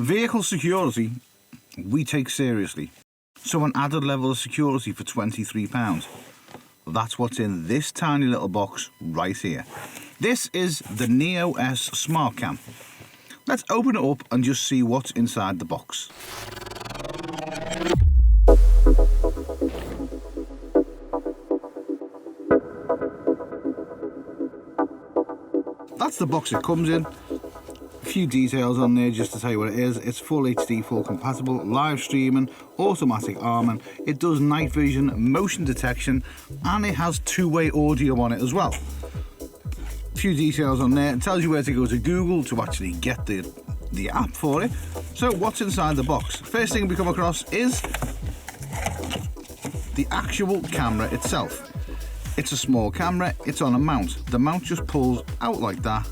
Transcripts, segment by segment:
Vehicle security we take seriously. So an added level of security for £23. That's what's in this tiny little box right here. This is the Neo S Smart Cam. Let's open it up and just see what's inside the box. That's the box it comes in. A few details on there just to tell you what it is. It's full HD, full compatible, live streaming, automatic arming. It does night vision, motion detection, and it has two-way audio on it as well. A few details on there. It tells you where to go to Google to actually get the app for it. So what's inside the box? First thing we come across is the actual camera itself. It's a small camera, it's on a mount. The mount just pulls out like that,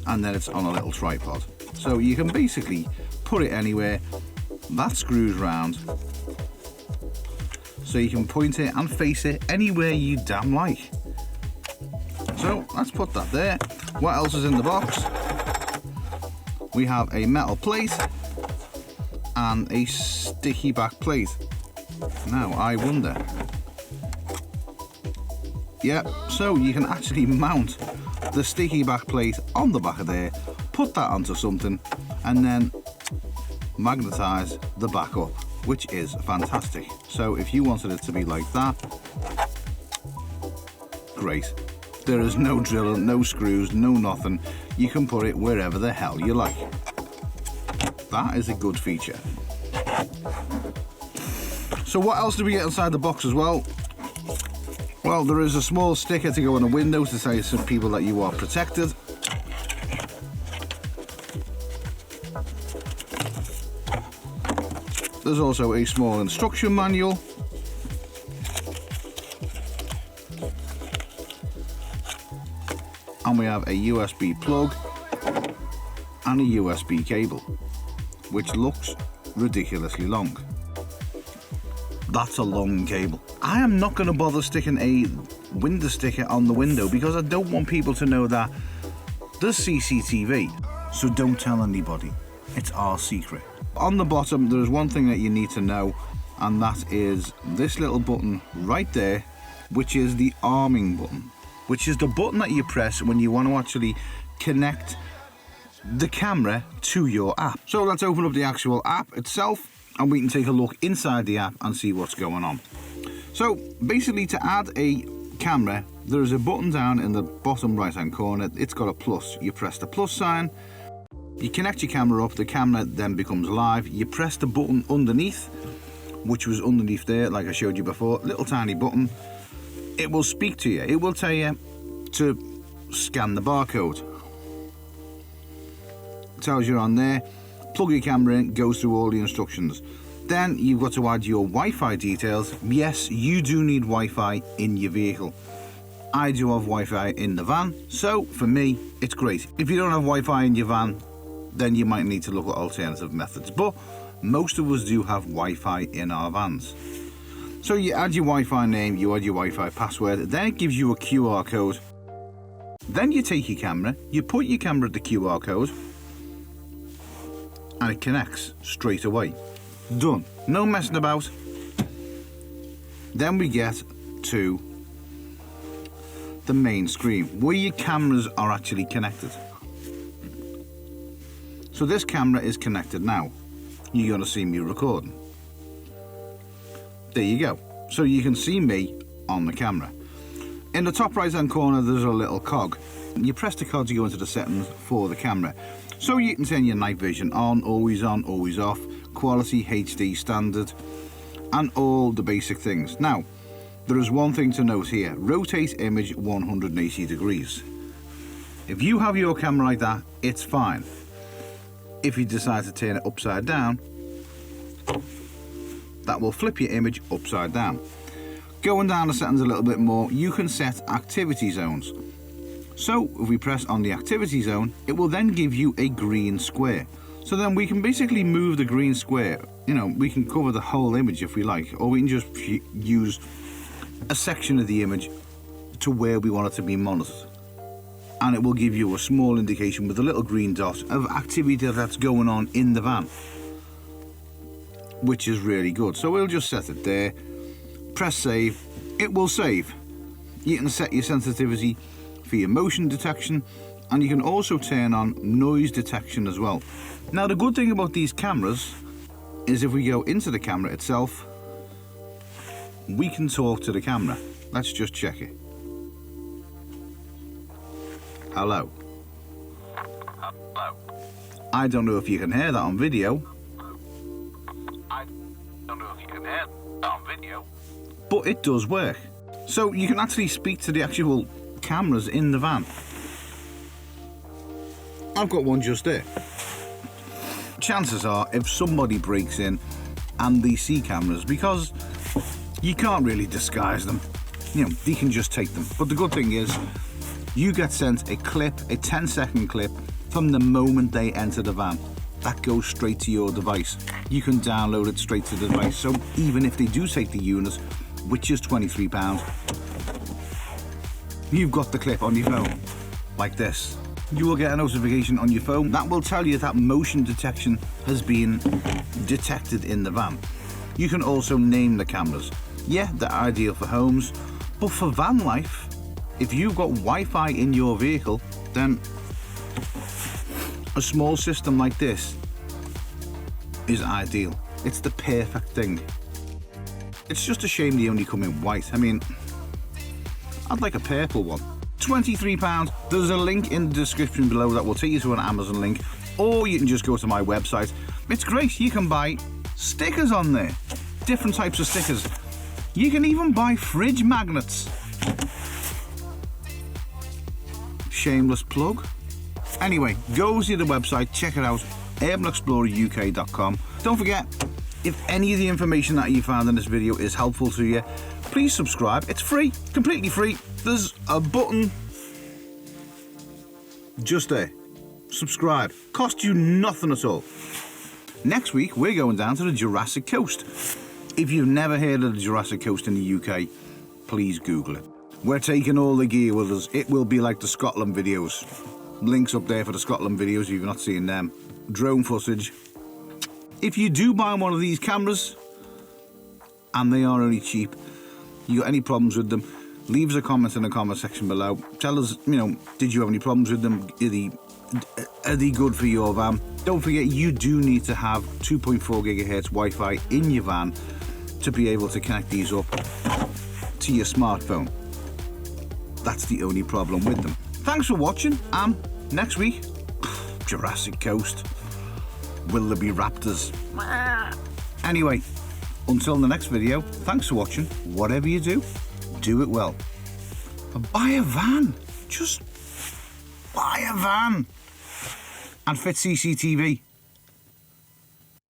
and then it's on a little tripod. So you can basically put it anywhere. That screws round, so you can point it and face it anywhere you damn like. So let's put that there. What else is in the box? We have a metal plate and a sticky back plate. Now I wonder, yeah, so you can actually mount the sticky back plate on the back of there, put that onto something, and then magnetize the back up, which is fantastic. So if you wanted it to be like that, great. There is no drilling, no screws, no nothing. You can put it wherever the hell you like. That is a good feature. So what else do we get inside the box as well? Well, there is a small sticker to go on the window to say to people that you are protected. There's also a small instruction manual. And we have a USB plug and a USB cable, which looks ridiculously long. That's a long cable. I am not going to bother sticking a window sticker on the window because I don't want people to know that there's CCTV. So don't tell anybody. It's our secret. On the bottom, there's one thing that you need to know, and that is this little button right there, which is the arming button, which is the button that you press when you want to actually connect the camera to your app. So let's open up the actual app itself, and we can take a look inside the app and see what's going on. So basically, to add a camera, there is a button down in the bottom right hand corner. It's got a plus. You press the plus sign, you connect your camera up, the camera then becomes live. You press the button underneath, which was underneath there like I showed you before, little tiny button. It will speak to you. It will tell you to scan the barcode. It tells you on there, plug your camera in, goes through all the instructions. Then you've got to add your Wi-Fi details. Yes, you do need Wi-Fi in your vehicle. I do have Wi-Fi in the van, so for me, it's great. If you don't have Wi-Fi in your van, then you might need to look at alternative methods, but most of us do have Wi-Fi in our vans. So you add your Wi-Fi name, you add your Wi-Fi password, then it gives you a QR code. Then you take your camera, you put your camera at the QR code, and it connects straight away. Done. No messing about. Then we get to the main screen where your cameras are actually connected. So this camera is connected now. You're going to see me recording. There you go. So you can see me on the camera. In the top right hand corner there's a little cog. You press the cog to go into the settings for the camera. So you can turn your night vision on, always off, quality, HD, standard, and all the basic things. Now, there is one thing to note here. Rotate image 180 degrees. If you have your camera like that, it's fine. If you decide to turn it upside down, that will flip your image upside down. Going down the settings a little bit more, you can set activity zones. So if we press on the activity zone, it will then give you a green square. So then we can basically move the green square. You know, we can cover the whole image if we like, or we can just use a section of the image to where we want it to be monitored. and it will give you a small indication with a little green dot of activity that's going on in the van, which is really good. So we'll just set it there, press save, it will save. You can set your sensitivity for your motion detection, and you can also turn on noise detection as well. Now the good thing about these cameras is if we go into the camera itself, we can talk to the camera. Let's just check it. Hello. Hello. I don't know if you can hear that on video. I don't know if you can hear that on video. But it does work. So you can actually speak to the actual cameras in the van. I've got one just there. Chances are, if somebody breaks in and they see cameras, because you can't really disguise them, you know, they can just take them. But the good thing is, you get sent a clip, a 10-second clip, from the moment they enter the van. That goes straight to your device. You can download it straight to the device. So even if they do take the unit, which is £23, you've got the clip on your phone, like this. You will get a notification on your phone that will tell you that motion detection has been detected in the van. You can also name the cameras. Yeah, they're ideal for homes, but for van life, if you've got Wi-Fi in your vehicle, then a small system like this is ideal. It's the perfect thing. It's just a shame they only come in white. I mean, I'd like a purple one. £23. There's a link in the description below that will take you to an Amazon link, or you can just go to my website. It's great. You can buy stickers on there, different types of stickers. You can even buy fridge magnets. Shameless plug. Anyway, go to the website, check it out, urbanexploreruk.com. Don't forget, if any of the information that you found in this video is helpful to you, please subscribe. It's free, completely free. There's a button just there. Subscribe. Cost you nothing at all. Next week, we're going down to the Jurassic Coast. If you've never heard of the Jurassic Coast in the UK, please Google it. We're taking all the gear with us. It will be like the Scotland videos. Links up there for the Scotland videos if you've not seen them. Drone footage. If you do buy one of these cameras, and they are only cheap, you got any problems with them, leave us a comment in the comment section below. Tell us, you know, did you have any problems with them? Are they good for your van? Don't forget, you do need to have 2.4 gigahertz Wi-Fi in your van to be able to connect these up to your smartphone. That's the only problem with them. Thanks for watching, and next week, Jurassic Coast. Will there be raptors? Anyway, until the next video, thanks for watching. Whatever you do, do it well. Buy a van. Just buy a van. And fit CCTV.